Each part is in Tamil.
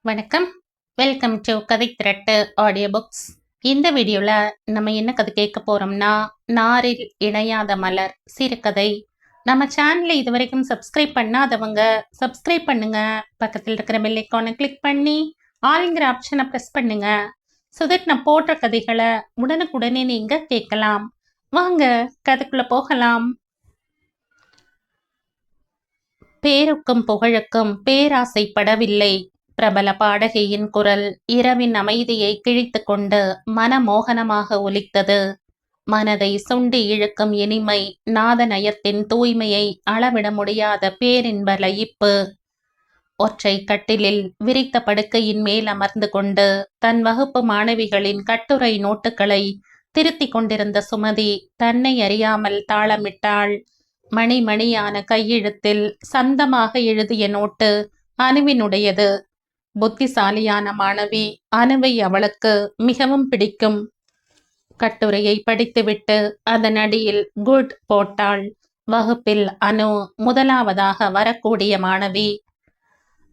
வணக்கம். வெல்கம் டு கதை திரட்டு ஆடியோ புக்ஸ். இந்த வீடியோவில் நம்ம என்ன கதை கேட்க போகிறோம்னா, நாரில் இணையாத மலர் சிறுகதை. நம்ம சேனலை இது வரைக்கும் சப்ஸ்கிரைப் பண்ணாதவங்க சப்ஸ்கிரைப் பண்ணுங்க. பக்கத்தில் இருக்கிற பெல் ஐக்கானை கிளிக் பண்ணி ஆல்ங்கிற ஆப்ஷனை ப்ரெஸ் பண்ணுங்க. ஸோ தட் நான் போடுற கதைகளை உடனுக்குடனே நீங்கள் கேட்கலாம். வாங்க கதைக்குள்ளே போகலாம். பேருக்கும் புகழுக்கும் பேராசைப்படவில்லை. பிரபல பாடகியின் குரல் இரவின் அமைதியை கிழித்து கொண்டு மனமோகனமாக ஒலித்தது. மனதை சுண்டி இழுக்கும் இனிமை, நாதநயத்தின் தூய்மையை அளவிட முடியாத பேரின்ப லயிப்பு. ஒற்றை கட்டிலில் விரித்த படுக்கையின் மேல் அமர்ந்து கொண்டு தன் வகுப்பு மாணவிகளின் கட்டுரை நோட்டுகளை திருத்தி கொண்டிருந்த சுமதி தன்னை அறியாமல் தாளமிட்டாள். மணிமணியான கையெழுத்தில் சந்தமாக எழுதிய நோட்டு அனுவினுடையது. புத்திசாலியான மாணவி அனுவை அவளுக்கு மிகவும் பிடிக்கும். கட்டுரையை படித்துவிட்டு அதன் அடியில் குட் போட்டாள். வகுப்பில் அனு முதலாவதாக வரக்கூடிய மாணவி.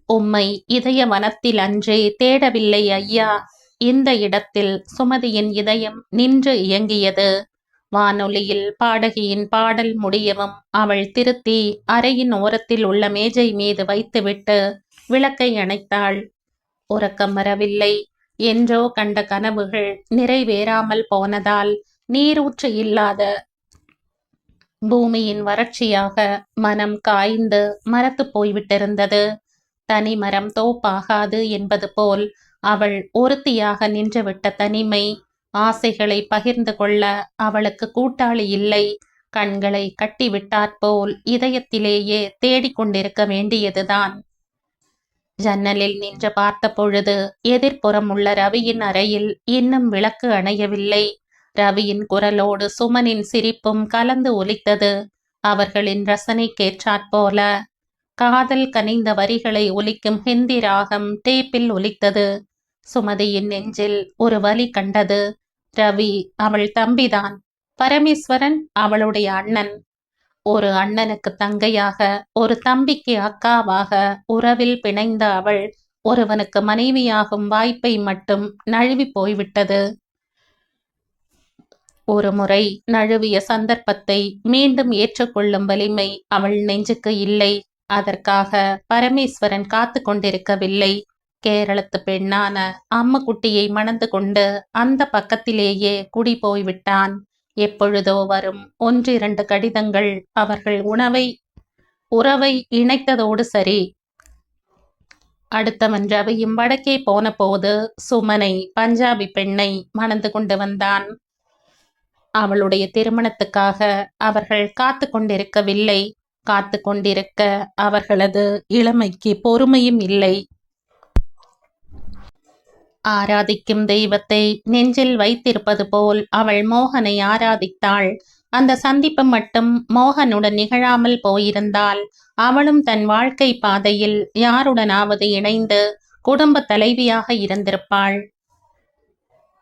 உம்மை இதய வனத்தில் அன்றே தேடவில்லை ஐயா. இந்த இடத்தில் சுமதியின் இதயம் நின்று இயங்கியது. வானொலியில் பாடகியின் பாடல் முடியவும் அவள் திருத்தி அறையின் ஓரத்தில் உள்ள மேஜை மீது வைத்துவிட்டு விளக்கை அணைத்தாள். உறக்கம் வரவில்லை. என்றோ கண்ட கனவுகள் நிறைவேறாமல் போனதால் நீரூற்று இல்லாத பூமியின் வறட்சியாக மனம் காய்ந்து மரத்து போய்விட்டிருந்தது. தனி மரம் தோப்பாகாது என்பது போல் அவள் ஒருத்தியாக நின்றுவிட்ட தனிமை. ஆசைகளை பகிர்ந்து கொள்ள அவளுக்கு கூட்டாளி இல்லை. கண்களை கட்டிவிட்டாற்போல் இதயத்திலேயே தேடிக்கொண்டிருக்க வேண்டியதுதான். ஜன்னலில் நின்று பார்த்த பொழுது எதிர்ப்புறம் உள்ள ரவியின் அறையில் இன்னும் விளக்கு அணையவில்லை. ரவியின் குரலோடு சுமனின் சிரிப்பும் கலந்து ஒலித்தது. அவர்களின் ரசனைக்கேற்றாற்போல காதல் கனிந்த வரிகளை ஒலிக்கும் ஹிந்தி ராகம் டேப்பில் ஒலித்தது. சுமதியின் நெஞ்சில் ஒரு வலி கண்டது. ரவி அவள் தம்பிதான். பரமேஸ்வரன் அவளுடைய அண்ணன். ஒரு அண்ணனுக்கு தங்கையாக, ஒரு தம்பிக்கு அக்காவாக உறவில் பிணைந்த அவள் ஒருவனுக்கு மனைவியாகும் வாய்ப்பை மட்டும் நழுவி போய்விட்டது. ஒரு முறை நழுவிய சந்தர்ப்பத்தை மீண்டும் ஏற்றுக்கொள்ளும் வலிமை அவள் நெஞ்சுக்கு இல்லை. அதற்காக பரமேஸ்வரன் காத்து கொண்டிருக்கவில்லை. கேரளத்து பெண்ணான அம்முக்குட்டியை மணந்து கொண்டு அந்த பக்கத்திலேயே குடி போய்விட்டான். எப்பொழுதோ வரும் 1-2 கடிதங்கள் அவர்கள் உறவை இணைத்ததோடு சரி. அடுத்தவன் ரவியும் வடக்கே போன போது சுமனை, பஞ்சாபி பெண்ணை மணந்து கொண்டு வந்தான். அவளுடைய திருமணத்துக்காக அவர்கள் காத்து கொண்டிருக்கவில்லை. காத்து கொண்டிருக்க அவர்களது இளமைக்கு பொறுமையும் இல்லை. ஆராதிக்கும் தெய்வத்தை நெஞ்சில் வைத்திருப்பது போல் அவள் மோகனை ஆராதித்தாள். அந்த சந்திப்பு மட்டும் மோகனுடன் நிகழாமல் போயிருந்தால் அவளும் தன் வாழ்க்கை பாதையில் யாருடனாவது இணைந்து குடும்ப தலைவியாக இருந்திருப்பாள்.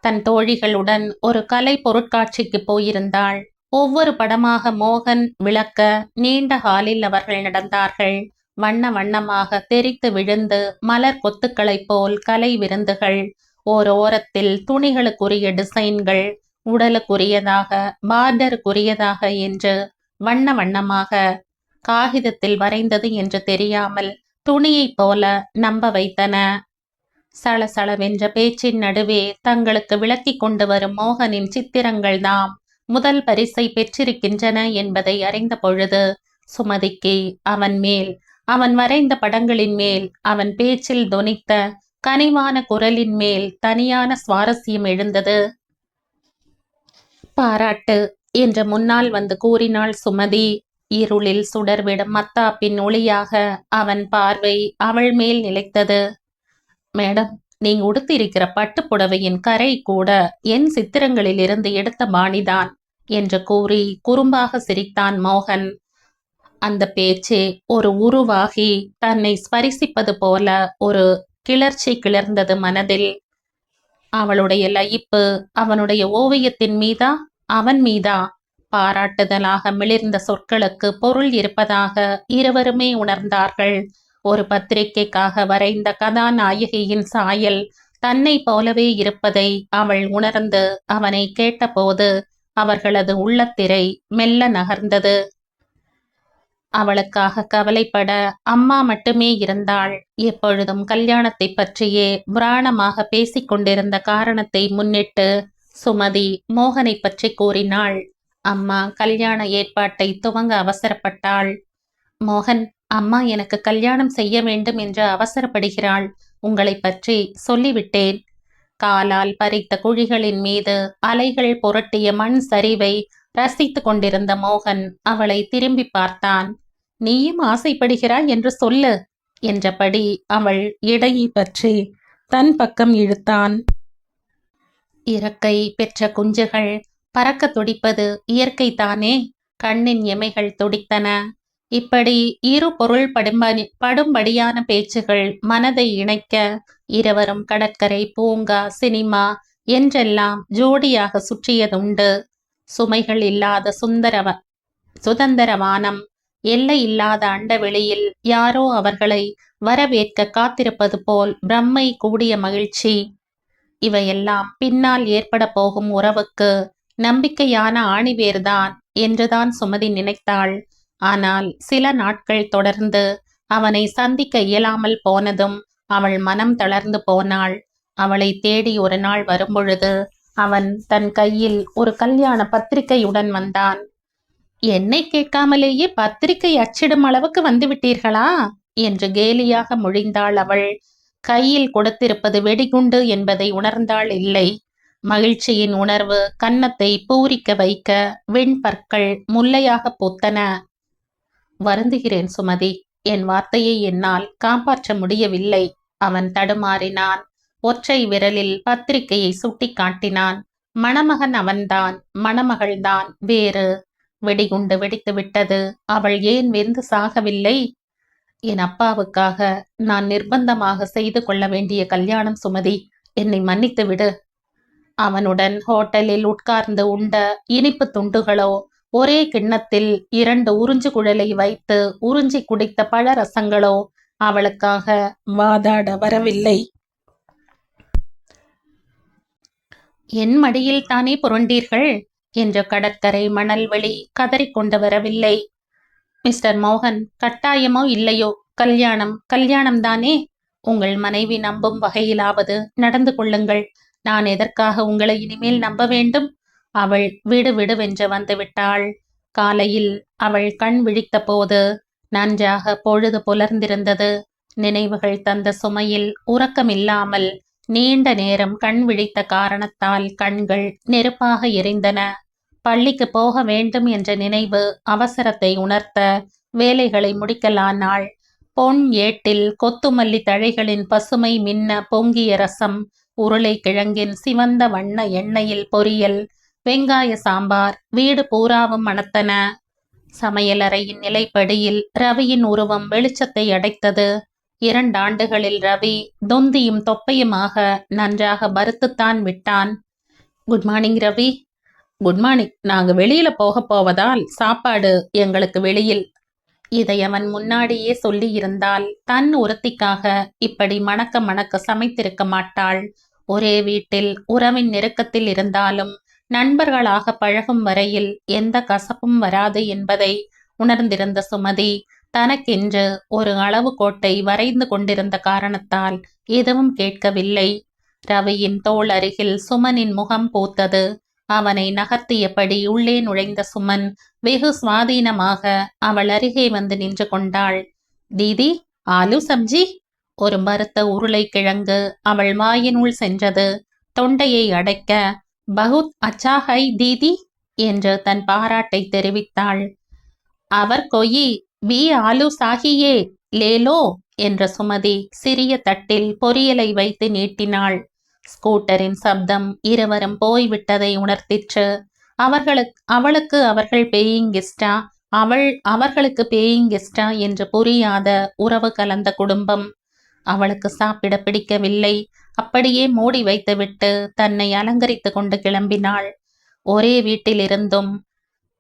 தன் தோழிகளுடன் ஒரு கலை பொருட்காட்சிக்கு போயிருந்தாள். ஒவ்வொரு படமாக மோகன் விளக்க நீண்ட ஹாலில் அவர்கள் நடந்தார்கள். வண்ண வண்ணமாக தெரித்து விழுந்து மலர் கொத்துக்களைப் போல் கலை விருந்துகள். ஓரத்தில் துணிகளுக்குரிய டிசைன்கள், உடலுக்குரியதாக, பார்டருக்குரியதாக என்று வண்ண வண்ணமாக காகிதத்தில் வரைந்தது என்று தெரியாமல் துணியைப் போல நம்ப வைத்தன. சளசளவென்ற பேச்சின் நடுவே தங்களுக்கு விளக்கி கொண்டு வரும் மோகனின் சித்திரங்கள் தாம் முதல் பரிசை பெற்றிருக்கின்றன என்பதை அறிந்த பொழுது சுமதிக்கு அவன் மேல், அவன் வரைந்த படங்களின் மேல், அவன் பேச்சில் தொனித்த கனிவான குரலின் மேல் தனியான சுவாரஸ்யம் எழுந்தது. பாராட்டு என்று முன்னால் வந்து கூறினாள் சுமதி. இருளில் சுடர்விடும் மத்தாப்பின் ஒளியாக அவன் பார்வை அவள் மேல் நிலைத்தது. மேடம், நீங்க உடுத்தியிருக்கிற பட்டுப்புடவையின் கரை கூட என் சித்திரங்களில் இருந்து எடுத்த பாணிதான் என்று கூறி குறும்பாக சிரித்தான் மோகன். அந்த பேச்சே ஒரு உருவாகி தன்னை ஸ்பரிசிப்பது போல ஒரு கிளர்ச்சி கிளர்ந்தது மனதில். அவளுடைய லயிப்பு அவனுடைய ஓவியத்தின் மீதா, அவன் மீதா? பாராட்டுதலாக மிளிர்ந்த சொற்களுக்கு பொருள் இருப்பதாக இருவருமே உணர்ந்தார்கள். ஒரு பத்திரிகைக்காக வரைந்த கதாநாயகியின் சாயல் தன்னை போலவே இருப்பதை அவள் உணர்ந்து அவனை கேட்டபோது அவர்களது உள்ளத்திரை மெல்ல நகர்ந்தது. அவளுக்காக கவலைப்பட அம்மா மட்டுமே இருந்தாள். எப்பொழுதும் கல்யாணத்தை பற்றியே புராணமாக பேசிக் கொண்டிருந்த காரணத்தை முன்னிட்டு சுமதி மோகனை பற்றி கூறினாள். அம்மா கல்யாண ஏற்பாட்டை துவங்க அவசரப்பட்டாள். மோகன், அம்மா எனக்கு கல்யாணம் செய்ய வேண்டும் என்று அவசரப்படுகிறாள். உங்களை பற்றி சொல்லிவிட்டேன். காலால் பறித்த குழிகளின் மீது அலைகள் புரட்டிய மண் சரிவை ரசித்து கொண்டிருந்த மோகன் அவளை திரும்பி பார்த்தான். நீயும் ஆசைப்படுகிறாய் என்று சொல்லு என்றபடி அவள் இடையை பற்றி தன் பக்கம் இழுத்தான். இறக்கை பெற்ற குஞ்சுகள் பறக்க துடிப்பது இயற்கைத்தானே. கண்ணின் எமைகள் துடித்தன. இப்படி இரு பொருள் படும்படியான பேச்சுகள் மனதை இணைக்க இருவரும் கடற்கரை, பூங்கா, சினிமா என்றெல்லாம் ஜோடியாக சுற்றியதுண்டு. சுமைகள் இல்லாத சுதந்திர வானம், எல்லை இல்லாத அண்டவெளியில் யாரோ அவர்களை வரவேற்க காத்திருப்பது போல் பிரம்மை கூடிய மகிழ்ச்சி. இவையெல்லாம் பின்னால் ஏற்பட போகும் உறவுக்கு நம்பிக்கையான ஆணிவேர்தான் என்றுதான் சுமதி நினைத்தாள். ஆனால் சில நாட்கள் தொடர்ந்து அவனை சந்திக்க இயலாமல் போனதும் அவள் மனம் தளர்ந்து போனாள். அவளை தேடி ஒரு நாள் வரும்பொழுது அவன் தன் கையில் ஒரு கல்யாண பத்திரிகையுடன் வந்தான். என்னை கேட்காமலேயே பத்திரிகை அச்சிடும் அளவுக்கு வந்துவிட்டீர்களா என்று கேலியாக மொழிந்தாள் அவள். கையில் கொடுத்திருப்பது வெடிகுண்டு என்பதை உணர்ந்தாள் இல்லை. மகிழ்ச்சியின் உணர்வு கன்னத்தை பூரிக்க வைக்க வெண்பற்கள் முல்லையாக பூத்தன. வருந்துகிறேன் சுமதி, என் வார்த்தையை என்னால் காப்பாற்ற முடியவில்லை. அவன் தடுமாறினான். ஒற்றை விரலில் பத்திரிகையை சுட்டி காட்டினான். மணமகன் அவன்தான், மணமகள்தான் வேறு. வெடிகுண்டு வெடித்து விட்டது. அவள் ஏன் வெந்து சாகவில்லை? என் அப்பாவுக்காக நான் நிர்பந்தமாக செய்து கொள்ள வேண்டிய கல்யாணம் சுமதி, என்னை மன்னித்து விடு. அவனுடன் ஹோட்டலில் உட்கார்ந்து உண்ட இனிப்பு துண்டுகளோ, ஒரே கிண்ணத்தில் 2 உறிஞ்சு குழலை வைத்து உறிஞ்சி குடித்த பழ ரசங்களோ அவளுக்காக வாதாட வரவில்லை. என் மடியில் தானே புரண்டீர்கள் என்று கடற்கரை மணல்வெளி கதறிக்கொண்டு வரவில்லை. மிஸ்டர் மோகன், கட்டாயமோ இல்லையோ கல்யாணம்தானே. உங்கள் மனைவி நம்பும் வகையிலாவது நடந்து கொள்ளுங்கள். நான் எதற்காக உங்களை இனிமேல் நம்ப வேண்டும்? அவள் விடுவென்று வந்து விட்டாள். காலையில் அவள் கண் விழித்த போது நன்றாக பொழுது புலர்ந்திருந்தது. நினைவுகள் தந்த சுமையில் உறக்கமில்லாமல் நீண்ட நேரம் கண் விழித்த காரணத்தால் கண்கள் நெருப்பாக எரிந்தன. பள்ளிக்கு போக வேண்டும் என்ற நினைவு அவசரத்தை உணர்த்த வேலைகளை முடிக்கலானாள். பொன் ஏட்டில் கொத்துமல்லி தழைகளின் பசுமை மின்ன பொங்கிய ரசம், உருளைக்கிழங்கின் சிவந்த வண்ண எண்ணெயில் பொரியல், வெங்காய சாம்பார் வீடு பூராவும் மணத்தன. சமையலறையின் நிலைப்படியில் ரவியின் உருவம் வெளிச்சத்தை அடைத்தது. 2 ஆண்டுகளில் ரவி தொந்தியும் தொப்பையுமாக நன்றாக பருத்துத்தான் விட்டான். Good morning Ravi. Good morning. நாங்க வெளியில போவதால் சாப்பாடு எங்களுக்கு வெளியில். இதை அவன் முன்னாடியே சொல்லி இருந்தால் தன் ஒருத்திக்காக இப்படி மணக்க சமைத்திருக்க மாட்டாள். ஒரே வீட்டில் உறவின் நெருக்கத்தில் இருந்தாலும் நண்பர்களாக பழகும் வரையில் எந்த கசப்பும் வராது என்பதை உணர்ந்திருந்த சுமதி தனக்கென்று ஒரு அளவு கோட்டை வரைந்து கொண்டிருந்த காரணத்தால் எதுவும் கேட்கவில்லை. ரவியின் தோள் அருகில் சுமனின் முகம் பூத்தது. அவனை நகர்த்தியபடி உள்ளே நுழைந்த சுமன் வெகு சுவாதீனமாக அவள் அருகே வந்து நின்று கொண்டாள். தீதி, ஆலு சப்ஜி. ஒரு மறுத்த உருளைக்கிழங்கு அவள் வாயினுள் சென்றது. தொண்டையை அடைக்க பகுத் அச்சா ஹை தீதி என்று தன் பாராட்டை தெரிவித்தாள். அவர் கொயி பி ஆலு சாகியே லேலோ என்ற சுமதி சிறிய தட்டில் பொரியலை வைத்து நீட்டினாள். ஸ்கூட்டரின் சப்தம் இருவரும் போய்விட்டதை உணர்த்திற்று. அவளுக்கு அவர்கள் பேயிங் கெஸ்டா, அவர்களுக்கு பேயிங் கெஸ்டா என்று புரியாத உறவு கலந்த குடும்பம். அவளுக்கு சாப்பிட பிடிக்கவில்லை. அப்படியே மூடி வைத்துவிட்டு தன்னை அலங்கரித்து கொண்டு கிளம்பினாள். ஒரே வீட்டில் இருந்தும்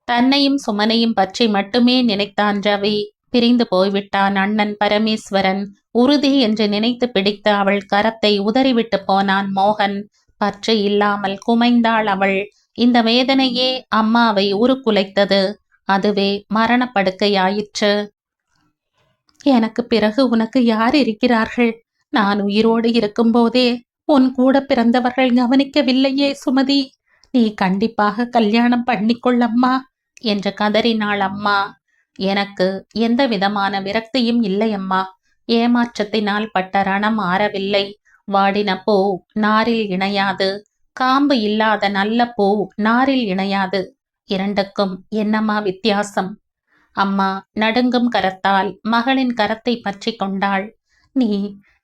தன்னையும் சுமனையும் பற்றி மட்டுமே நினைத்தான் ரவி. பிரிந்து போய்விட்டான் அண்ணன் பரமேஸ்வரன். உறுதி என்று நினைத்து பிடித்த அவள் கரத்தை உதறிவிட்டு போனான் மோகன். பற்று இல்லாமல் குமைந்தாள் அவள். இந்த வேதனையே அம்மாவை உருக்குலைத்தது. அதுவே மரணப்படுக்கையாயிற்று. எனக்கு பிறகு உனக்கு யார் இருக்கிறார்கள்? நான் உயிரோடு இருக்கும்போதே உன் கூட பிறந்தவர்கள் கவனிக்கவில்லையே சுமதி. நீ கண்டிப்பாக கல்யாணம் பண்ணிக்கொள்ளம்மா என்று கதறினாள் அம்மா. எனக்கு எந்த விதமான விரக்தியும் இல்லை அம்மா. ஏமாற்றத்தினால் பட்ட ரணம் ஆறவில்லை. வாடின பூ நாரில் இணையாது, காம்பு இல்லாத நல்ல பூ நாரில் இணையாது. இரண்டுக்கும் என்னம்மா வித்தியாசம்? அம்மா நடுங்கும் கரத்தால் மகளின் கரத்தை பற்றி கொண்டாள். நீ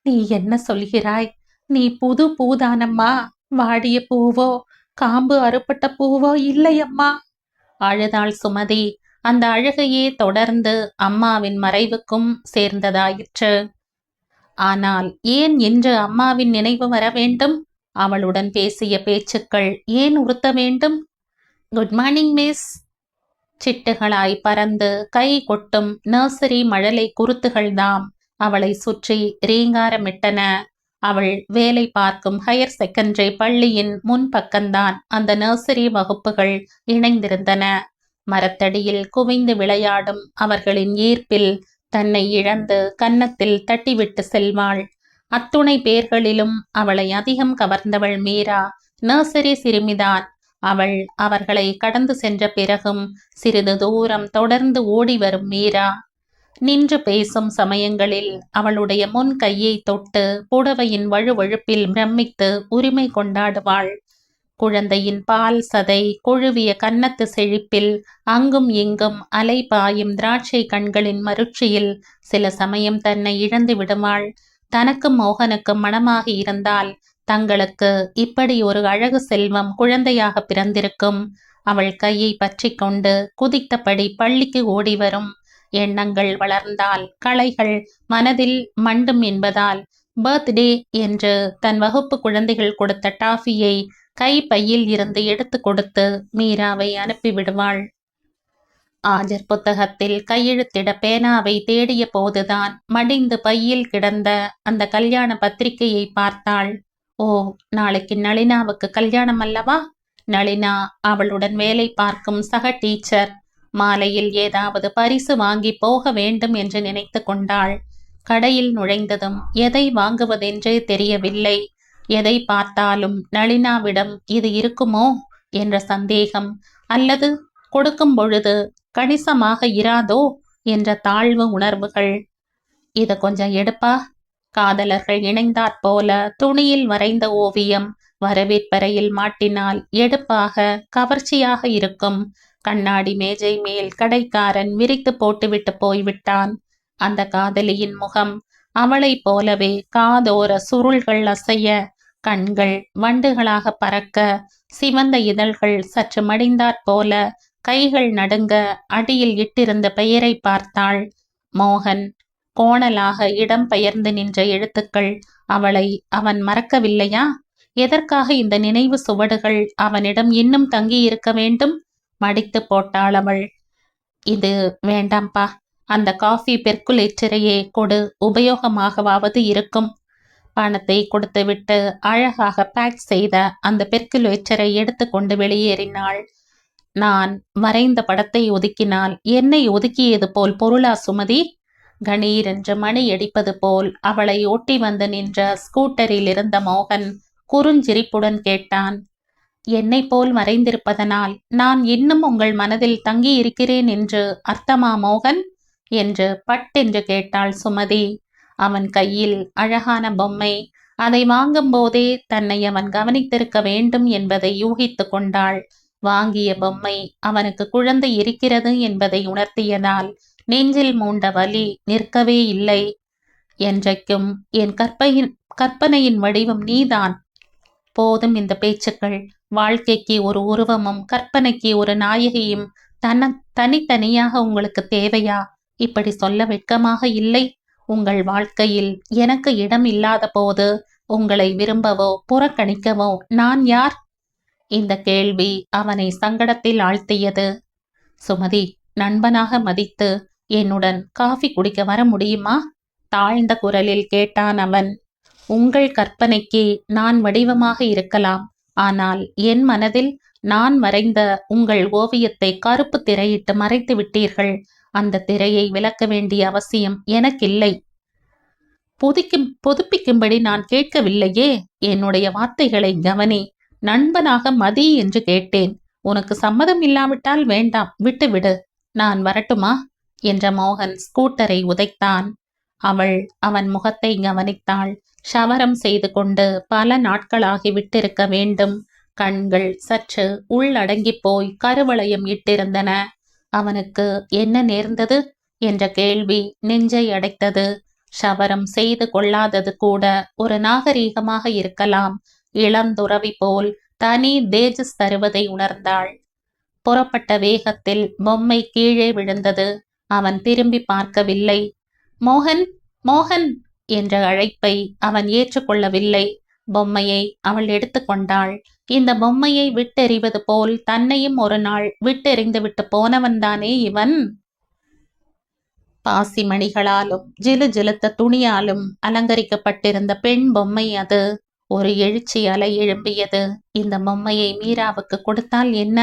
நீ என்ன சொல்கிறாய்? நீ புது பூதானம்மா. வாடிய பூவோ காம்பு அறுபட்ட பூவோ இல்லையம்மா. அழுதாள் சுமதி. அந்த அழுகையே தொடர்ந்து அம்மாவின் மறைவுக்கும் சேர்ந்ததாயிற்று. ஆனால் ஏன் இன்று அம்மாவின் நினைவு வர வேண்டும்? அவளுடன் பேசிய பேச்சுக்கள் ஏன் உறுத்த வேண்டும்? Good morning miss. சிட்டுகளாய் பறந்து கை கொட்டும் நர்சரி மழலை குருத்துகள்தாம் அவளை சுற்றி ரீங்காரமிட்டன. அவள் வேலை பார்க்கும் ஹையர் செகண்டரி பள்ளியின் முன்பக்கம்தான் அந்த நர்சரி வகுப்புகள் இணைந்திருந்தன. மரத்தடியில் குவிந்து விளையாடும் அவர்களின் ஈர்ப்பில் தன்னை இழந்து கன்னத்தில் தட்டிவிட்டு செல்வாள். அத்துணை பேர்களிலும் அவளை அதிகம் கவர்ந்தவள் மீரா. நர்சரி சிறுமிதான் அவள். அவர்களை கடந்து சென்ற பிறகும் சிறிது தூரம் தொடர்ந்து ஓடி வரும் மீரா. நின்று பேசும் சமயங்களில் அவளுடைய முன் கையை தொட்டு புடவையின் வழுவழுப்பில் பிரமித்து உரிமை கொண்டாடுவாள். குழந்தையின் பால் சதை கொழுவிய கன்னத்து செழிப்பில் அங்கும் இங்கும் அலை பாயும் திராட்சை கண்களின் மருட்சியில் சில சமயம் தன்னை இழந்து விடுவாள். தனக்கும் மோகனுக்கும் மனமாகி இருந்தால் தங்களுக்கு இப்படி ஒரு அழகு செல்வம் குழந்தையாக பிறந்திருக்கும். அவள் கையை பற்றி கொண்டு குதித்தபடி பள்ளிக்கு ஓடி வரும். எண்ணங்கள் வளர்ந்தால் களைகள் மனதில் மண்டும் என்பதால் பர்த்டே என்று தன் வகுப்பு குழந்தைகள் கொடுத்த டாஃபியை கை பையில் இருந்து எடுத்து கொடுத்து மீராவை அனுப்பிவிடுவாள். ஆஜர் புத்தகத்தில் கையெழுத்திட பேனாவை தேடிய போதுதான் மடிந்து பையில் கிடந்த அந்த கல்யாண பத்திரிகையை பார்த்தாள். ஓ, நாளைக்கு நளினாவுக்கு கல்யாணம் அல்லவா? நளினா அவளுடன் வேலை பார்க்கும் சக டீச்சர். மாலையில் ஏதாவது பரிசு வாங்கி போக வேண்டும் என்று நினைத்து கொண்டாள். கடையில் நுழைந்ததும் எதை வாங்குவதென்றே தெரியவில்லை. எதை பார்த்தாலும் நளினாவிடம் இது இருக்குமோ என்ற சந்தேகம், அல்லது கொடுக்கும் பொழுது கணிசமாக இராதோ என்ற தாழ்வு உணர்வுகள். இத கொஞ்சம் எடுப்பா. காதலர்கள் இணைந்தாற் போல துணியில் வரைந்த ஓவியம் வரவேற்பறையில் மாட்டினால் எடுப்பாக கவர்ச்சியாக இருக்கும். கண்ணாடி மேஜை மேல் கடைக்காரன் விரித்து போட்டுவிட்டு போய்விட்டான். அந்த காதலியின் முகம் அவளை போலவே காதோர சுருள்கள் அசைய, கண்கள் வண்டுகளாக பறக்க, சிவந்த இதழ்கள் சற்று மடிந்தாற் போல, கைகள் நடுங்க அடியில் இட்டிருந்த பெயரை பார்த்தாள். மோகன். கோணலாக இடம் பெயர்ந்து நின்ற எழுத்துக்கள். அவளை அவன் மறக்கவில்லையா? எதற்காக இந்த நினைவு சுவடுகள் அவனிடம் இன்னும் தங்கி இருக்க வேண்டும்? மடித்து போட்டாள் அவள். இது வேண்டாம்பா. அந்த காஃபி பெர்குலேட்டரையே கொடு, உபயோகமாகவாவது இருக்கும். பணத்தை கொடுத்துவிட்டு அழகாக பேக் செய்த அந்த பெர்குலேட்டரை எடுத்து கொண்டு வெளியேறினாள். நான் வரைந்த படத்தை ஒதுக்கினால் என்னை ஒதுக்கியது போல் பொருளா சுமதி? கணீர் என்று மணி அடிப்பது போல் அவளை ஒட்டி வந்து நின்ற ஸ்கூட்டரில் இருந்த மோகன் குறுஞ்சிரிப்புடன் கேட்டான். என்னை போல் மறைந்திருப்பதனால் நான் இன்னும் உங்கள் மனதில் தங்கி இருக்கிறேன் என்று அர்த்தமா மோகன் என்று பட்டென்று கேட்டாள் சுமதி. அவன் கையில் அழகான பொம்மை. அதை வாங்கும் போதே தன்னை அவன் கவனித்திருக்க வேண்டும் என்பதை யூகித்து கொண்டாள். வாங்கிய பொம்மை அவனுக்கு குழந்தை இருக்கிறது என்பதை உணர்த்தியதால் நெஞ்சில் மூண்ட வலி நிற்கவே இல்லை. என்றைக்கும் என் கற்பனையின் வடிவம் நீதான். போதும் இந்த பேச்சுக்கள். வாழ்க்கைக்கு ஒரு உருவமும் கற்பனைக்கு ஒரு நாயகியும் தனித்தனியாக உங்களுக்கு தேவையா? இப்படி சொல்ல வெட்கமாக இல்லை? உங்கள் வாழ்க்கையில் எனக்கு இடம் இல்லாத போது உங்களை விரும்பவோ புறக்கணிக்கவோ நான் யார்? இந்த கேள்வி அவனை சங்கடத்தில் ஆழ்த்தியது. சுமதி, நண்பனாக மதித்து என்னுடன் காஃபி குடிக்க வர முடியுமா? தாழ்ந்த குரலில் கேட்டான் அவன். உங்கள் கற்பனைக்கு நான் வடிவமாக இருக்கலாம். ஆனால் என் மனதில் நான் வரைந்த உங்கள் ஓவியத்தை கருப்பு திரையிட்டு மறைத்து விட்டீர்கள். அந்த திரையை விலக்க வேண்டிய அவசியம் எனக்கில்லை. புதுப்பிக்கும்படி நான் கேட்கவில்லையே. என்னுடைய வார்த்தைகளை கவனி. நண்பனாக மதி என்று கேட்டேன். உனக்கு சம்மதம் இல்லாவிட்டால் வேண்டாம், விட்டுவிடு. நான் வரட்டுமா என்ற மோகன் ஸ்கூட்டரை உதைத்தான். அவள் அவன் முகத்தை கவனித்தாள். ஷவரம் செய்து கொண்டு பல நாட்களாகி விட்டிருக்க வேண்டும். கண்கள் சற்று உள்ளடங்கி போய் கருவளையம் இட்டிருந்தன. அவனுக்கு என்ன நேர்ந்தது என்ற கேள்வி நெஞ்சை அடைத்தது. ஷவரம் செய்து கொள்ளாதது கூட ஒரு நாகரீகமாக இருக்கலாம். இளந்துறவி போல் தனி தேஜஸ் தருவதை உணர்ந்தாள். புறப்பட்ட வேகத்தில் பொம்மை கீழே விழுந்தது. அவன் திரும்பி பார்க்கவில்லை. மோகன், மோகன் என்ற அழைப்பை அவன் ஏற்றுக்கொள்ளவில்லை. பொம்மையை அவள் எடுத்துக்கொண்டாள். இந்த பொம்மையை விட்டெறிவது போல் தன்னையும் ஒரு நாள் விட்டெறிந்து விட்டு போனவன்தானே இவன். பாசி மணிகளாலும் ஜிலு ஜிலுத்த துணியாலும் அலங்கரிக்கப்பட்டிருந்த பெண் பொம்மை அது. ஒரு எழுச்சி அலை எழும்பியது. இந்த பொம்மையை மீராவுக்கு கொடுத்தால் என்ன?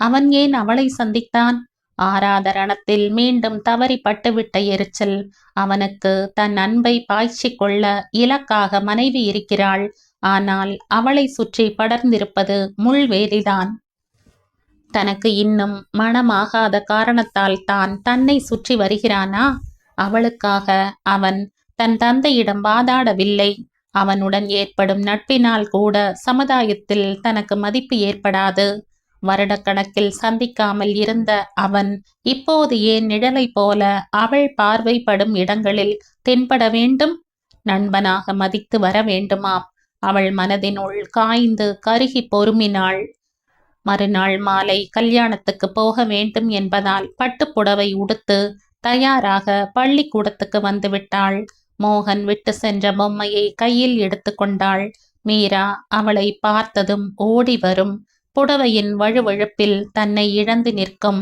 அவன் ஏன் அவளை சந்தித்தான்? ஆறாத ரணத்தில் மீண்டும் தவறி பட்டுவிட்ட எரிச்சல். அவனுக்கு தன் அன்பை பாய்ச்சி கொள்ள இலக்காக மனைவி இருக்கிறாள். ஆனால் அவளை சுற்றி படர்ந்திருப்பது முள்வேலிதான். தனக்கு இன்னும் மனமாகாத காரணத்தால் தான் தன்னை சுற்றி வருகிறானா? அவளுக்காக அவன் தன் தந்தையிடம் வாதாடவில்லை. அவனுடன் ஏற்படும் நட்பினால் கூட சமுதாயத்தில் தனக்கு மதிப்பு ஏற்படாது. வருடக்கணக்கில் சந்திக்காமல் இருந்த அவன் இப்போது ஏன் நிழலை போல அவள் பார்வைப்படும் இடங்களில் தென்பட வேண்டும்? நண்பனாக மதித்து வர வேண்டுமாம். அவள் மனதினுள் காய்ந்து கருகி பொறுமினாள். மறுநாள் மாலை கல்யாணத்துக்கு போக வேண்டும் என்பதால் பட்டுப்புடவை உடுத்து தயாராக பள்ளிக்கூடத்துக்கு வந்துவிட்டாள். மோகன் விட்டு சென்ற பொம்மையை கையில் எடுத்து கொண்டாள். மீரா அவளை பார்த்ததும் ஓடி வரும். புடவையின் வழுவழுப்பில் தன்னை இழந்து நிற்கும்.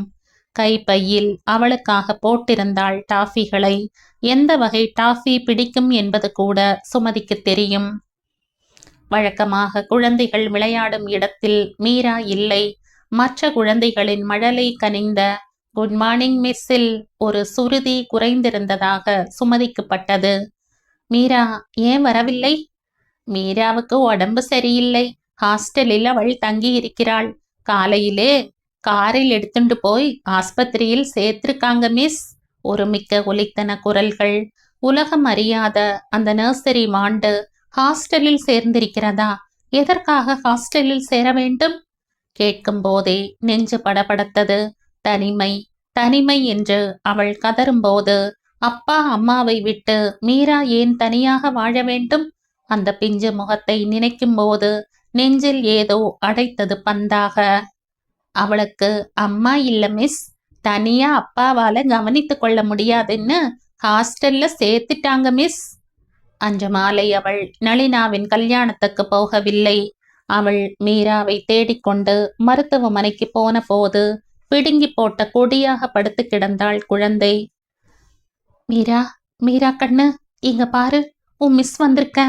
கைப்பையில் அவளுக்காக போட்டிருந்தாள் டாஃபிகளை. எந்த வகை டாஃபி பிடிக்கும் என்பது கூட சுமதிக்கு தெரியும். வழக்கமாக குழந்தைகள் விளையாடும் இடத்தில் மீரா இல்லை. மற்ற குழந்தைகளின் மழலை கனிந்த குட் மார்னிங் மிஸ்ஸில் ஒரு சுருதி குறைந்திருந்ததாக சுமதிக்கப்பட்டது. மீரா ஏன் வரவில்லை? மீராவுக்கு உடம்பு சரியில்லை. ஹாஸ்டலில் அவள் தங்கி இருக்கிறாள். காலையிலே காரில் எடுத்துட்டு போய் ஆஸ்பத்திரியில் சேர்த்திருக்காங்க மிஸ். ஒரு மிக்க ஒலித்தன குரல்கள். உலகம் அறியாத அந்த நர்சரி வாண்டு ஹாஸ்டலில் சேர்ந்திருக்கிறதா? எதற்காக ஹாஸ்டலில் சேர வேண்டும்? கேட்கும் போதே நெஞ்சு படபடத்தது. தனிமை, தனிமை என்று அவள் கதறும்போது அப்பா அம்மாவை விட்டு மீரா ஏன் தனியாக வாழ வேண்டும்? அந்த பிஞ்சு முகத்தை நினைக்கும் போது நெஞ்சில் ஏதோ அடைத்தது பந்தாக. அவளுக்கு அம்மா இல்ல மிஸ். தனியா அப்பாவால கவனித்து கொள்ள முடியாதுன்னு ஹாஸ்டல்ல சேர்த்துட்டாங்க மிஸ். அன்று மாலை அவள் நளினாவின் கல்யாணத்துக்கு போகவில்லை. அவள் மீராவை தேடிக்கொண்டு மருத்துவமனைக்கு போன போது பிடுங்கி போட்ட கொடியாக படுத்து கிடந்தாள் குழந்தை. மீரா, மீரா கண்ணு, இங்க பாரு, உன் மிஸ் வந்திருக்க.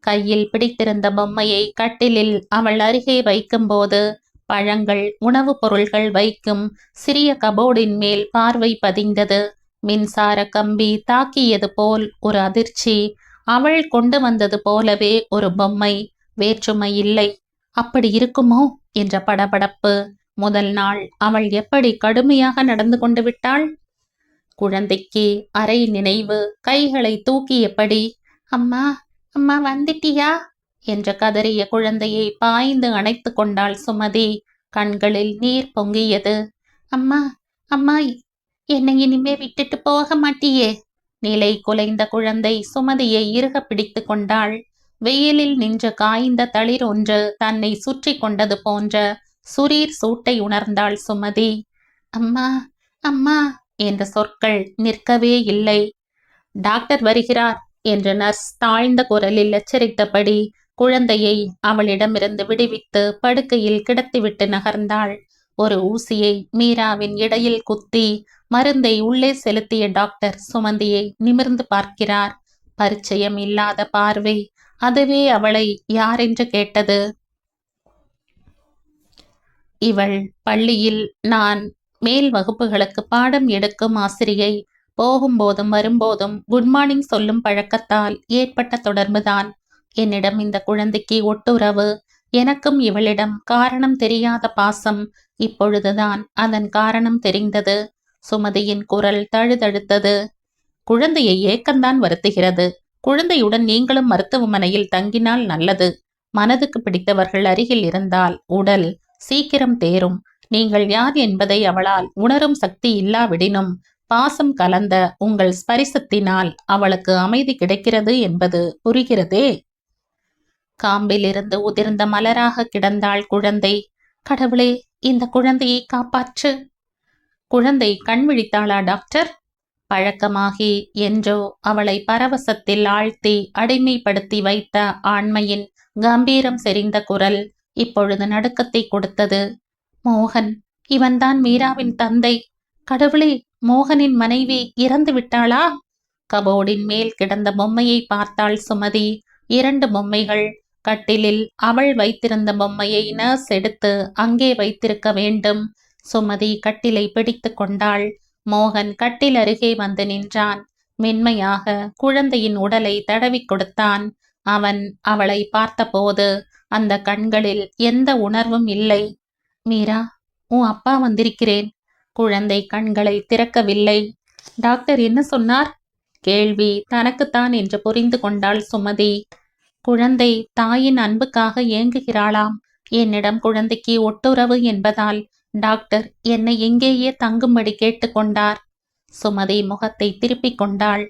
கையில் பிடித்திருந்த பொம்மையை கட்டிலில் அவள் அருகே வைக்கும்போது பழங்கள், உணவுப் பொருள்கள் வைக்கும் சிறிய கபோர்டின் மேல் பார்வை பதிந்தது. மின்சார கம்பி தாக்கியது போல் ஒரு அதிர்ச்சி. அவள் கொண்டு வந்தது போலவே ஒரு பொம்மை. வேற்றுமை இல்லை. அப்படி இருக்குமோ என்ற படபடப்பு. முதல் நாள் அவள் எப்படி கடுமையாக நடந்து கொண்டு விட்டாள். குழந்தைக்கு அரை நினைவு. கைகளை தூக்கியபடி அம்மா, அம்மா வந்துட்டியா என்ற கதறிய குழந்தையை பாய்ந்து அணைத்து கொண்டாள் சுமதி. கண்களில் நீர் பொங்கியது. அம்மா, அம்மா, என்னை இனிமே விட்டுட்டு போக மாட்டியே? நிலை குலைந்த குழந்தை சுமதியை இறுக பிடித்து கொண்டாள். வெயிலில் நின்ற காய்ந்த தளிர் ஒன்று தன்னை சுற்றி கொண்டது போன்ற சுரீர் சூட்டை உணர்ந்தாள் சுமதி. அம்மா, அம்மா என்ற சொற்கள் நிற்கவே இல்லை. டாக்டர் வருகிறார் என்று நர்ஸ் தாழ்ந்த குரலில் எச்சரித்தபடி குழந்தையை அவளிடமிருந்து விடுவித்து படுக்கையில் கிடத்திவிட்டு நகர்ந்தாள். ஒரு ஊசியை மீராவின் இடையில் குத்தி மருந்தை உள்ளே செலுத்திய டாக்டர் சுமந்தியை நிமிர்ந்து பார்க்கிறார். பரிச்சயம் இல்லாத பார்வை. அதுவே அவளை யாரென்று கேட்டது. இவள் பள்ளியில் நான் மேல் வகுப்புகளுக்கு பாடம் எடுக்கும் ஆசிரியை. போகும்போதும் வரும்போதும் குட் மார்னிங் சொல்லும் பழக்கத்தால் ஏற்பட்ட தொடர்புதான். என்னிடம் இந்த குழந்தைக்கு ஒட்டுறவு. எனக்கும் இவளிடம் காரணம் தெரியாத பாசம். இப்பொழுதுதான் அதன் காரணம் தெரிந்தது. சுமதியின் குரல் தழுதழுத்தது. குழந்தையை ஏக்கம்தான் வருத்துகிறது. குழந்தையுடன் நீங்களும் மருத்துவமனையில் தங்கினால் நல்லது. மனதுக்கு பிடித்தவர்கள் அருகில் இருந்தால் உடல் சீக்கிரம் தேரும். நீங்கள் யார் என்பதை அவளால் உணரும் சக்தி இல்லாவிடினும் பாசம் கலந்த உங்கள் ஸ்பரிசத்தினால் அவளுக்கு அமைதி கிடைக்கிறது என்பது புரிகிறதே. காம்பிலிருந்து உதிர்ந்த மலராக கிடந்தாள் குழந்தை. கடவுளே, இந்த குழந்தையை காப்பாற்று. குழந்தை கண் விழித்தாளா டாக்டர்? பழக்கமாகி என்றோ அவளை பரவசத்தில் ஆழ்த்தி அடிமைப்படுத்தி வைத்த ஆண்மையின் கம்பீரம் செறிந்த குரல் இப்பொழுது நடுக்கத்தை கொடுத்தது. மோகன், இவன்தான் மீராவின் தந்தை. கடவுளே, மோகனின் மனைவி இறந்து விட்டாளா? கபோர்டின் மேல் கிடந்த பொம்மையை பார்த்தாள் சுமதி. 2 பொம்மைகள். கட்டிலில் அவள் வைத்திருந்த பொம்மையை நர்ஸ் எடுத்து அங்கே வைத்திருக்க வேண்டும். சுமதி கட்டிலை பிடித்து கொண்டாள். மோகன் கட்டில் அருகே வந்து நின்றான். மென்மையாக குழந்தையின் உடலை தடவி கொடுத்தான். அவன் அவளை பார்த்தபோது அந்த கண்களில் எந்த உணர்வும் இல்லை. மீரா, உன் அப்பா வந்திருக்கிறேன். குழந்தை கண்களை திறக்கவில்லை. டாக்டர் என்ன சொன்னார்? கேள்வி தனக்குத்தான் என்று புரிந்து கொண்டாள் சுமதி. குழந்தை தாயின் அன்புக்காக ஏங்குகிறாளாம். என்னிடம் குழந்தைக்கு ஒட்டுறவு என்பதால் டாக்டர் என்னை எங்கேயே தங்கும்படி கேட்டுக்கொண்டார். சுமதி முகத்தை திருப்பிக் கொண்டாள்.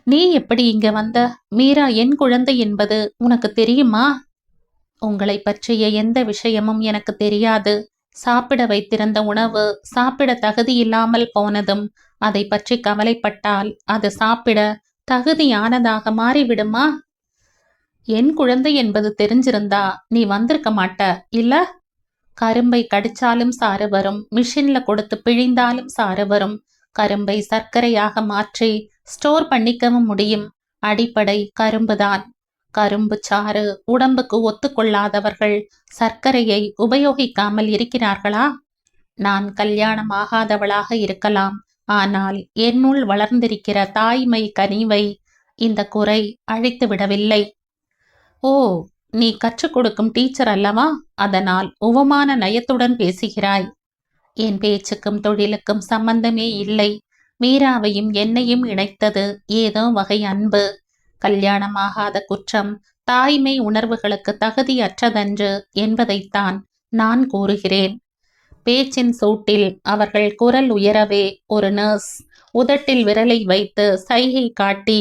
நீ எப்படி இங்க வந்த? மீரா என் குழந்தை என்பது உனக்கு தெரியுமா? உங்களை பற்றிய எந்த விஷயமும் எனக்கு தெரியாது. சாப்பிட வைத்திருந்த உணவு சாப்பிட தகுதியில்லாமல் போனதும் அதை பற்றி கவலைப்பட்டால் அது சாப்பிட தகுதியானதாக மாறிவிடுமா? என் குழந்தை என்பது தெரிஞ்சிருந்தா நீ வந்திருக்க மாட்ட இல்ல? கரும்பை கடிச்சாலும் சாறு வரும். மிஷின்ல கொடுத்து பிழிந்தாலும் சாறு வரும். கரும்பை சர்க்கரையாக மாற்றி ஸ்டோர் பண்ணிக்கவும் முடியும். அடிப்படை கரும்புதான். கரும்பு சாறு உடம்புக்கு ஒத்துக்கொள்ளாதவர்கள் சர்க்கரையை உபயோகிக்காமல் இருக்கிறார்களா? நான் கல்யாணம் ஆகாதவளாக இருக்கலாம். ஆனால் என்னுள் வளர்ந்திருக்கிற தாய்மை கனிவை இந்த குறை அழித்து விடவில்லை. ஓ, நீ கற்றுக் கொடுக்கும் டீச்சர் அல்லவா? அதனால் உவமான நயத்துடன் பேசுகிறாய். என் பேச்சுக்கும் தொழிலுக்கும் சம்பந்தமே இல்லை. மீராவையும் என்னையும் இணைத்தது ஏதோ வகை அன்பு. கல்யாணமாகாத குற்றம் தாய்மை உணர்வுகளுக்கு தகுதியற்றதன்று என்பதைத்தான் நான் கூறுகிறேன். பேச்சின் சூட்டில் அவர்கள் குரல் உயரவே ஒரு நர்ஸ் உதட்டில் விரலை வைத்து சைகை காட்டி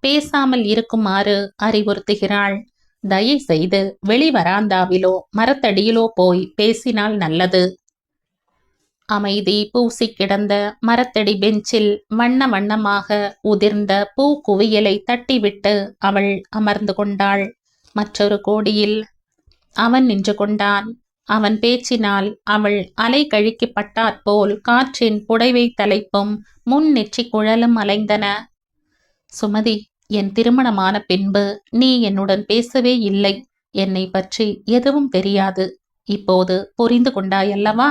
பேசாமல் இருக்குமாறு அறிவுறுத்துகிறாள். தயவு செய்து வெளி வராந்தாவிலோ மரத்தடியிலோ போய் பேசினால் நல்லது. அமைதி பூசி கிடந்த மரத்தடி பெஞ்சில் வண்ண வண்ணமாக உதிர்ந்த பூ குவியலை தட்டிவிட்டு அவள் அமர்ந்து கொண்டாள். மற்றொரு கோடியில் அவன் நின்று கொண்டான். அவன் பேச்சினால் அவள் அலை கழிக்கப்பட்டாற்போல் காற்றின் புடைவை தலைப்பும் முன் நெற்றி குழலும் அலைந்தன. சுமதி, என் திருமணமான பின்பு நீ என்னுடன் பேசவே இல்லை. என்னை பற்றி எதுவும் தெரியாது. இப்போது புரிந்து கொண்டாயல்லவா?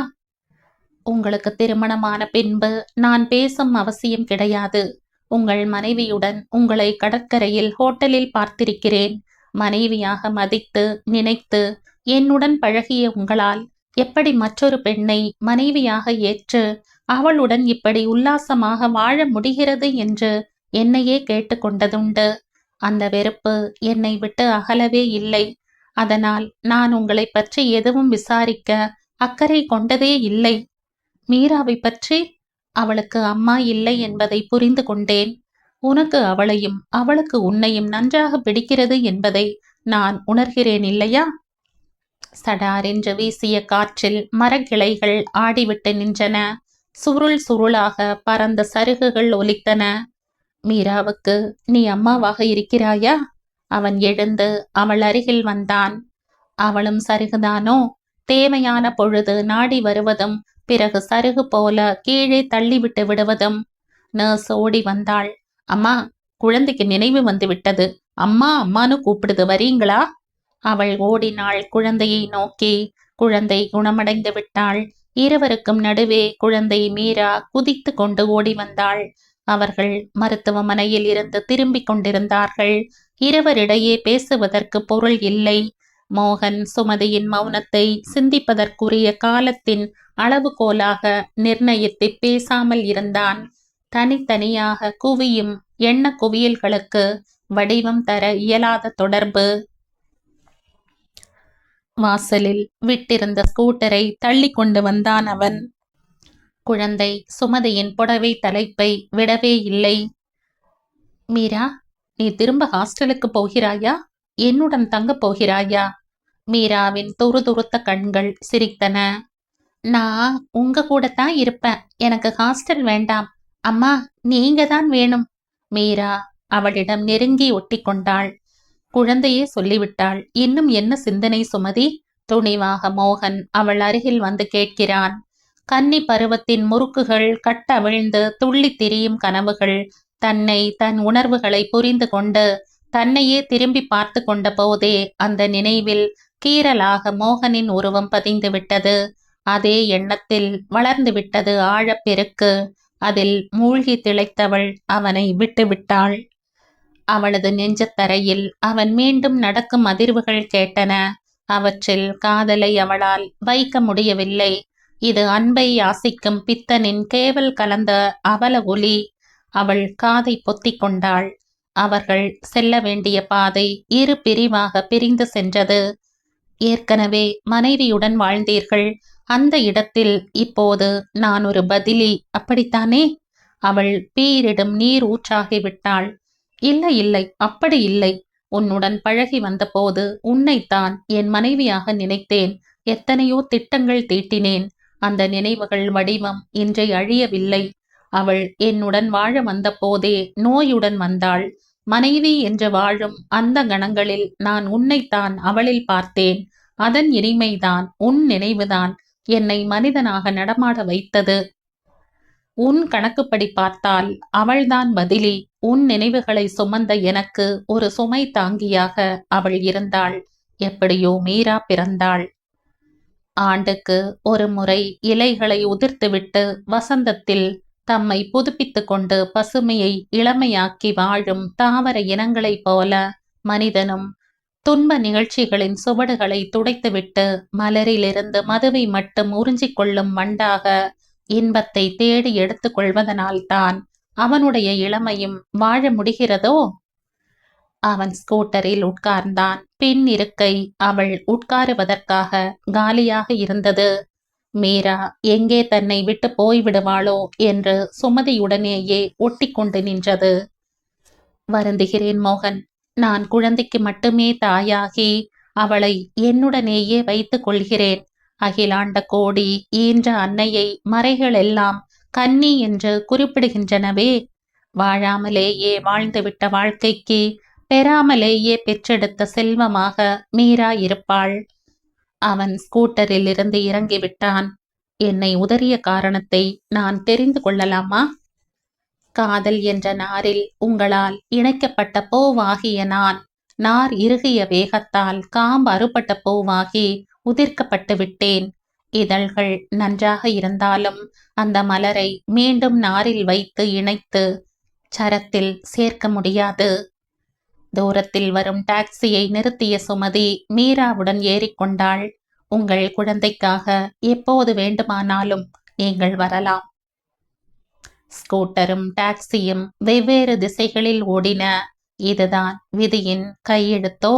உங்களுக்கு திருமணமான பின்பு நான் பேசும் அவசியம் கிடையாது. உங்கள் மனைவியுடன் உங்களை கடற்கரையில் ஹோட்டலில் பார்த்திருக்கிறேன். மனைவியாக மதித்து நினைத்து என்னுடன் பழகிய உங்களால் எப்படி மற்றொரு பெண்ணை மனைவியாக ஏற்று அவளுடன் இப்படி உல்லாசமாக வாழ முடிகிறது என்று என்னையே கேட்டுக்கொண்டதுண்டு. அந்த வெறுப்பு என்னை விட்டு அகலவே இல்லை. அதனால் நான் உங்களை பற்றி எதுவும் விசாரிக்க அக்கறை கொண்டதே இல்லை. மீராவை பற்றி? அவளுக்கு அம்மா இல்லை என்பதை புரிந்து கொண்டேன். உனக்கு அவளையும் அவளுக்கு உன்னையும் நன்றாக பிடிக்கிறது என்பதை நான் உணர்கிறேன் இல்லையா? சடாரென்று வீசிய காற்றில் மரக்கிளைகள் ஆடிவிட்டு நின்றன. சுருள் சுருளாக பறந்த சருகுகள் ஒலித்தன. மீராவுக்கு நீ அம்மாவாக இருக்கிறாயா? அவன் எழுந்து அவள் அருகில் வந்தான். அவளும் சருகுதானோ? தேவையான பொழுது நாடி வருவதும் பிறகு சருகு போல கீழே தள்ளிவிட்டு விடுவதும். நர்ஸ் ஓடி வந்தாள். அம்மா, குழந்தைக்கு நினைவு வந்து விட்டது. அம்மா அம்மானு கூப்பிடுது, வரீங்களா? அவள் ஓடினாள் குழந்தையை நோக்கி. குழந்தை குணமடைந்து விட்டாள். இருவருக்கும் நடுவே குழந்தை மீரா குதித்து கொண்டு ஓடி வந்தாள். அவர்கள் மருத்துவமனையில் இருந்து திரும்பிக் கொண்டிருந்தார்கள். இருவரிடையே பேசுவதற்கு பொருள் இல்லை. மோகன் சுமதியின் மௌனத்தை சிந்திப்பதற்குரிய காலத்தின் அளவுகோலாக நிர்ணயித்து பேசாமல் இருந்தான். தனித்தனியாக குவியும் எண்ண குவியல்களுக்கு வடிவம் தர இயலாத தொடர்பு. வாசலில் விட்டிருந்த ஸ்கூட்டரை தள்ளி கொண்டு வந்தான் அவன். குழந்தை சுமதியின் புடவை தலைப்பை விடவே இல்லை. மீரா, நீ திரும்ப ஹாஸ்டலுக்கு போகிறாயா? என்னுடன் தங்கப் போகிறாயா? மீராவின் துருதுருத்த கண்கள் சிரித்தன. நான் உங்க கூடத்தான் இருப்பேன். எனக்கு ஹாஸ்டல் வேண்டாம். அம்மா, நீங்க தான் வேணும். மீரா அவளிடம் நெருங்கி ஒட்டி கொண்டாள். குழந்தையே சொல்லிவிட்டாள். இன்னும் என்ன சிந்தனை சுமதி? துணிவாக மோகன் அவள் அருகில் வந்து கேட்கிறான். கன்னி பருவத்தின் முறுக்குகள் கட்டவிழ்ந்து துள்ளி திரியும் கனவுகள். தன்னை, தன் உணர்வுகளை புரிந்து கொண்டு தன்னையே திரும்பி பார்த்து கொண்ட போதே அந்த நினைவில் கீறலாக மோகனின் உருவம் பதிந்து விட்டது. அதே எண்ணத்தில் வளர்ந்து விட்டது ஆழப்பெருக்கு. அதில் மூழ்கி திளைத்தவள் அவனை விட்டுவிட்டாள். அவளது நெஞ்சத்தரையில் அவன் மீண்டும் நடக்கும் அதிர்வுகள் கேட்டன. அவற்றில் காதலை அவளால் வைக்க முடியவில்லை. இது அன்பை யாசிக்கும் பித்தனின் கேவல் கலந்த அவல ஒலி. அவள் காதை பொத்திக் கொண்டாள். அவர்கள் செல்ல வேண்டிய பாதை இரு பிரிவாக பிரிந்து சென்றது. ஏற்கனவே மனைவியுடன் வாழ்ந்தீர்கள். அந்த இடத்தில் இப்போது நான் ஒரு பதிலி, அப்படித்தானே? அவள் பீரிடும் நீர் ஊற்றாகிவிட்டாள். இல்லை இல்லை, அப்படி இல்லை. உன்னுடன் பழகி வந்தபோது உன்னைத்தான் என் மனைவியாக நினைத்தேன். எத்தனையோ திட்டங்கள் தீட்டினேன். அந்த நினைவுகள் வடிவம் இன்றை அழியவில்லை. அவள் என்னுடன் வாழ வந்த போதே நோயுடன் வந்தாள். மனைவி என்று வாழும் அந்த கணங்களில் நான் உன்னைத்தான் அவளில் பார்த்தேன். அதன் இனிமைதான், உன் நினைவுதான் என்னை மனிதனாக நடமாட வைத்தது. உன் கணக்குப்படி பார்த்தால் அவள்தான் பதிலி. உன் நினைவுகளை சுமந்த எனக்கு ஒரு சுமை தாங்கியாக அவள் இருந்தாள். எப்படியோ மீரா பிறந்தாள். ஆண்டுக்கு ஒரு முறை இலைகளை உதிர்த்துவிட்டு வசந்தத்தில் தம்மை புதுப்பித்து கொண்டு பசுமையை இளமையாக்கி வாழும் தாவர இனங்களைப் போல மனிதனும் துன்ப நிகழ்ச்சிகளின் சுவடுகளை துடைத்துவிட்டு மலரிலிருந்து மதுவை மட்டும் உறிஞ்சிக் கொள்ளும் வண்டாக இன்பத்தை தேடி எடுத்துக் கொள்வதனால்தான் அவனுடைய இளமையும் வாழ முடிகிறதோ? அவன் ஸ்கூட்டரில் உட்கார்ந்தான். பின் இருக்கை அவள் உட்காருவதற்காக காலியாக இருந்தது. மீரா எங்கே தன்னை விட்டு போய்விடுவாளோ என்று சுமதியுடனேயே ஒட்டி கொண்டு நின்றது. வருந்துகிறேன் மோகன். நான் குழந்தைக்கு மட்டுமே தாயாகி அவளை என்னுடனேயே வைத்துக் கொள்கிறேன். அகிலாண்ட கோடி ஈன்ற அன்னையை மறைகள் எல்லாம் கன்னி என்று குறிப்பிடுகின்றனவே. வாழாமலேயே வாழ்ந்துவிட்ட வாழ்க்கைக்கு பெறாமலேயே பெற்றெடுத்த செல்வமாக மீரா இருப்பாள். அவன் ஸ்கூட்டரில் இருந்து இறங்கிவிட்டான். என்னை உதறிய காரணத்தை நான் தெரிந்து கொள்ளலாமா? காதல் என்ற நாரில் உங்களால் இணைக்கப்பட்ட பூவாகிய நான், நார் இறுகிய வேகத்தால் காம்பு அறுபட்ட பூவாகி உதிர்க்கப்பட்டு விட்டேன். இதழ்கள் நன்றாக இருந்தாலும் அந்த மலரை மீண்டும் நாரில் வைத்து இணைத்து சரத்தில் சேர்க்க முடியாது. தூரத்தில் வரும் டாக்ஸியை நிறுத்திய சுமதி மீராவுடன் ஏறிக்கொண்டாள். உங்கள் குழந்தைக்காக எப்போது வேண்டுமானாலும் நீங்கள் வரலாம். ஸ்கூட்டரும் டாக்ஸியும் வெவ்வேறு திசைகளில் ஓடின. இதுதான் விதியின் கையெழுத்தோ?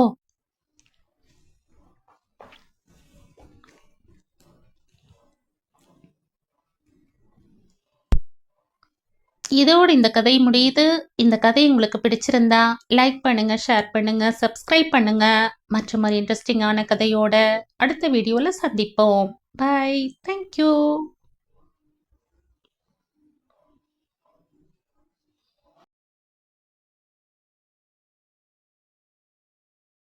இதோடு இந்த கதை முடியுது. இந்த கதை உங்களுக்கு பிடிச்சிருந்தா லைக் பண்ணுங்க, ஷேர் பண்ணுங்க, சப்ஸ்கிரைப் பண்ணுங்க. மற்றும் ஒரு இன்ட்ரெஸ்டிங்கான கதையோட அடுத்த வீடியோல சந்திப்போம். பை. தேங்க்யூ.